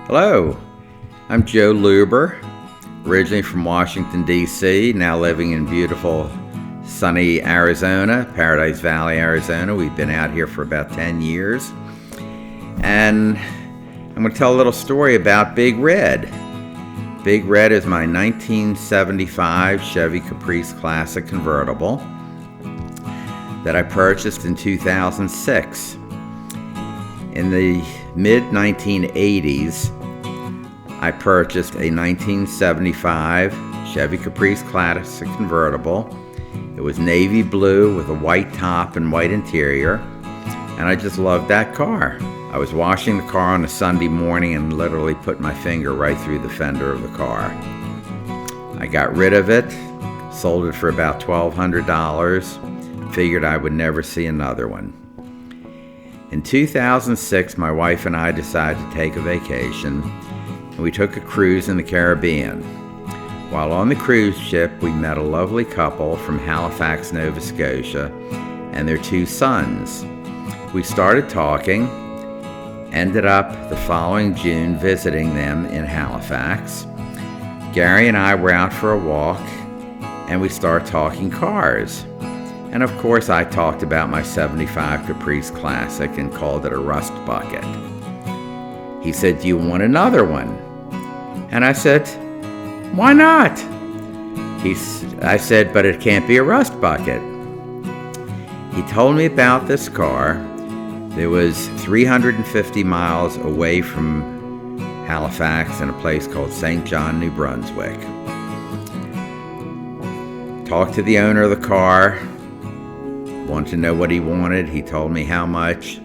Hello, I'm Joe Luber, originally from Washington, D.C., now living in beautiful, sunny Arizona, Paradise Valley, Arizona. We've been out here for about 10 years. And I'm going to tell a little story about Big Red. Big Red is my 1975 Chevy Caprice Classic Convertible that I purchased in 2006. In the mid-1980s, I purchased a 1975 Chevy Caprice Classic Convertible. It was navy blue with a white top and white interior, and I just loved that car. I was washing the car on a Sunday morning and literally put my finger right through the fender of the car. I got rid of it, sold it for about $1,200, figured I would never see another one. In 2006, my wife and I decided to take a vacation, and we took a cruise in the Caribbean. While on the cruise ship, we met a lovely couple from Halifax, Nova Scotia, and their two sons. We started talking, ended up the following June visiting them in Halifax. Gary and I were out for a walk, and we started talking cars. And of course, I talked about my 75 Caprice Classic and called it a rust bucket. He said, "Do you want another one?" And I said, "Why not?" I said, "But it can't be a rust bucket." He told me about this car. It was 350 miles away from Halifax in a place called St. John, New Brunswick. Talked to the owner of the car. Wanted to know what he wanted. He told me how much.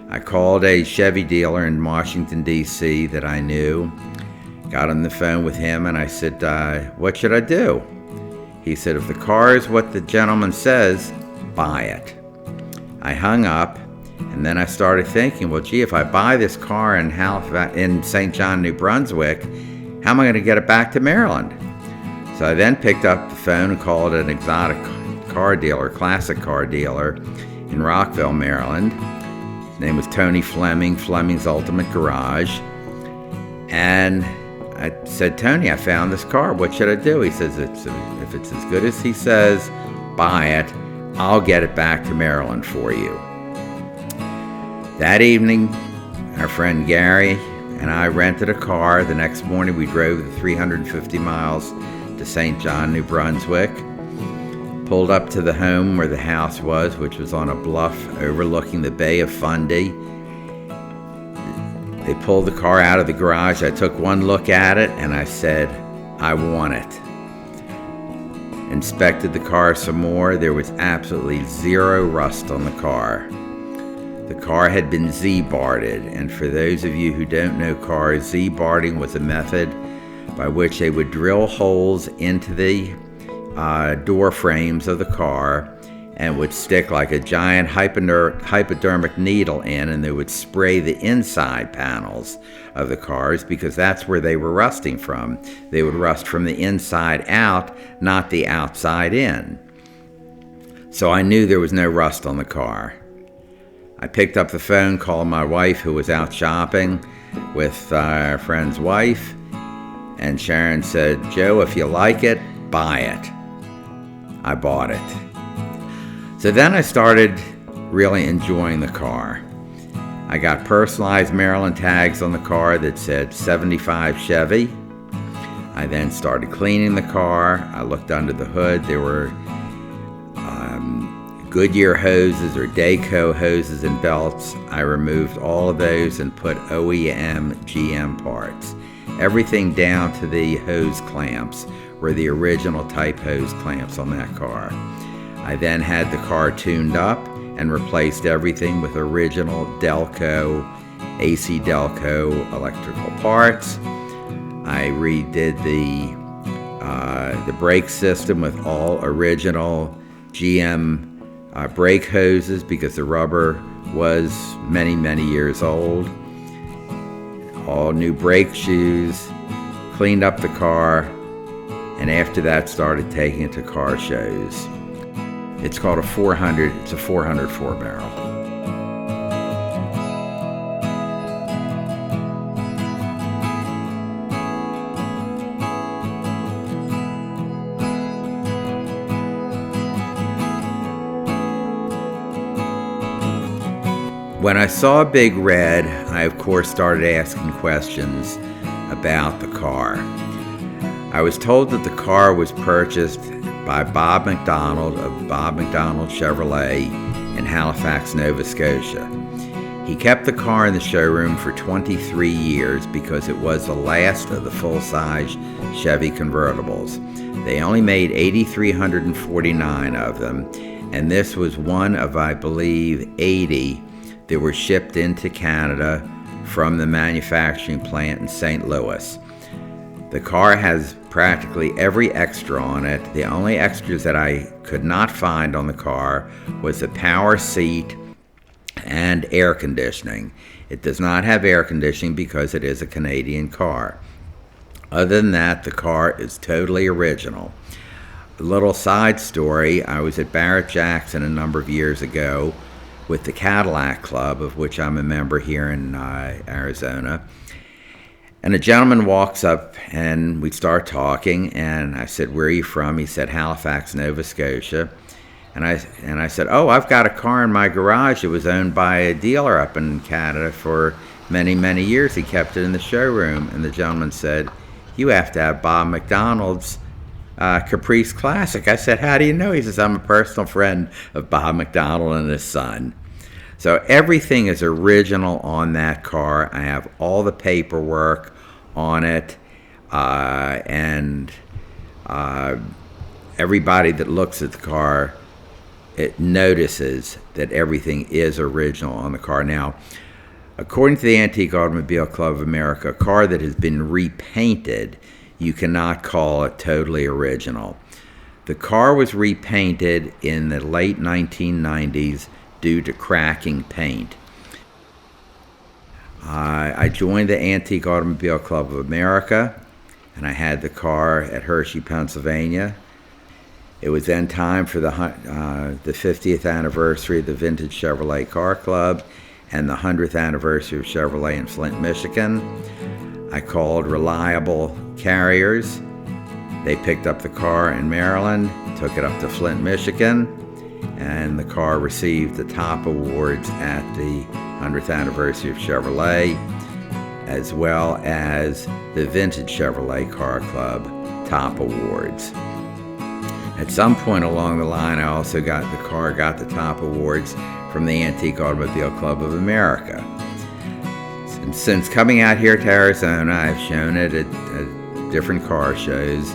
I called a Chevy dealer in Washington, D.C. that I knew. Got on the phone with him and I said, "What should I do?" He said, "If the car is what the gentleman says, buy it." I hung up, and then I started thinking, well, gee, if I buy this car in St. John, New Brunswick, how am I going to get it back to Maryland? So I then picked up the phone and called an exotic car dealer, classic car dealer in Rockville, Maryland. His name was Tony Fleming, Fleming's Ultimate Garage. And I said, "Tony, I found this car. What should I do?" He says, if it's as good as he says, buy it. I'll get it back to Maryland for you. That evening, our friend Gary and I rented a car. The next morning, we drove the 350 miles to St. John, New Brunswick. Pulled up to the home where the house was, which was on a bluff overlooking the Bay of Fundy. They pulled the car out of the garage. I took one look at it and I said, "I want it." Inspected the car some more. There was absolutely zero rust on the car. The car had been Z-barded, and for those of you who don't know cars, Z-barding was a method by which they would drill holes into the door frames of the car and would stick like a giant hypodermic needle in, and they would spray the inside panels of the cars because that's where they were rusting from. They would rust from the inside out, not the outside in. So I knew there was no rust on the car. I picked up the phone, called my wife who was out shopping with our friend's wife, and Sharon said, "Joe, if you like it, buy it." I bought it. So then I started really enjoying the car. I got personalized Maryland tags on the car that said 75 Chevy. I then started cleaning the car. I looked under the hood. There were Goodyear hoses or Dayco hoses and belts. I removed all of those and put OEM GM parts. Everything down to the hose clamps were the original type hose clamps on that car. I then had the car tuned up and replaced everything with original Delco, AC Delco electrical parts. I redid the brake system with all original GM brake hoses because the rubber was many, many years old. All new brake shoes, cleaned up the car, and after that started taking it to car shows. It's called a 400, it's a 400 4-barrel. When I saw Big Red, I of course started asking questions about the car. I was told that the car was purchased by Bob McDonald of Bob McDonald Chevrolet in Halifax, Nova Scotia. He kept the car in the showroom for 23 years because it was the last of the full-size Chevy convertibles. They only made 8,349 of them, and this was one of, I believe, 80 that were shipped into Canada from the manufacturing plant in St. Louis. The car has practically every extra on it. The only extras that I could not find on the car was the power seat and air conditioning. It does not have air conditioning because it is a Canadian car. Other than that, the car is totally original. A little side story, I was at Barrett-Jackson a number of years ago with the Cadillac Club, of which I'm a member here in Arizona. And a gentleman walks up and we start talking, and I said, "Where are you from?" He said, "Halifax, Nova Scotia." And I said, "Oh, I've got a car in my garage. It was owned by a dealer up in Canada for many, many years. He kept it in the showroom." And the gentleman said, "You have to have Bob McDonald's Caprice Classic." I said, "How do you know?" He says, "I'm a personal friend of Bob McDonald and his son." So everything is original on that car. I have all the paperwork on it, and everybody that looks at the car, it notices that everything is original on the car. Now, according to the Antique Automobile Club of America, a car that has been repainted, you cannot call it totally original. The car was repainted in the late 1990s due to cracking paint. I joined the Antique Automobile Club of America, and I had the car at Hershey, Pennsylvania. It was then time for the 50th anniversary of the Vintage Chevrolet Car Club and the 100th anniversary of Chevrolet in Flint, Michigan. I called reliable carriers. They picked up the car in Maryland, took it up to Flint, Michigan, and the car received the top awards at the 100th anniversary of Chevrolet, as well as the Vintage Chevrolet Car Club top awards. At some point along the line, I also got the top awards from the Antique Automobile Club of America. Since coming out here to Arizona, I've shown it at different car shows.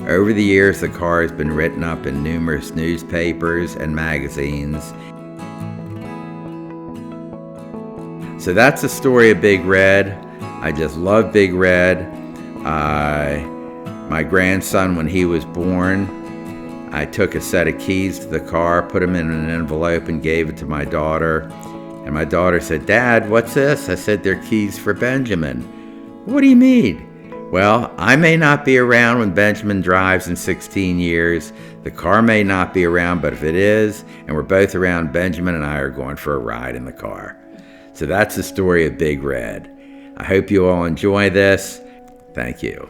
Over the years, the car has been written up in numerous newspapers and magazines. So that's the story of Big Red. I just love Big Red. My grandson, when he was born, I took a set of keys to the car, put them in an envelope, and gave it to my daughter. And my daughter said, "Dad, what's this?" I said, "They're keys for Benjamin." "What do you mean?" "Well, I may not be around when Benjamin drives in 16 years. The car may not be around, but if it is, and we're both around, Benjamin and I are going for a ride in the car." So that's the story of Big Red. I hope you all enjoy this. Thank you.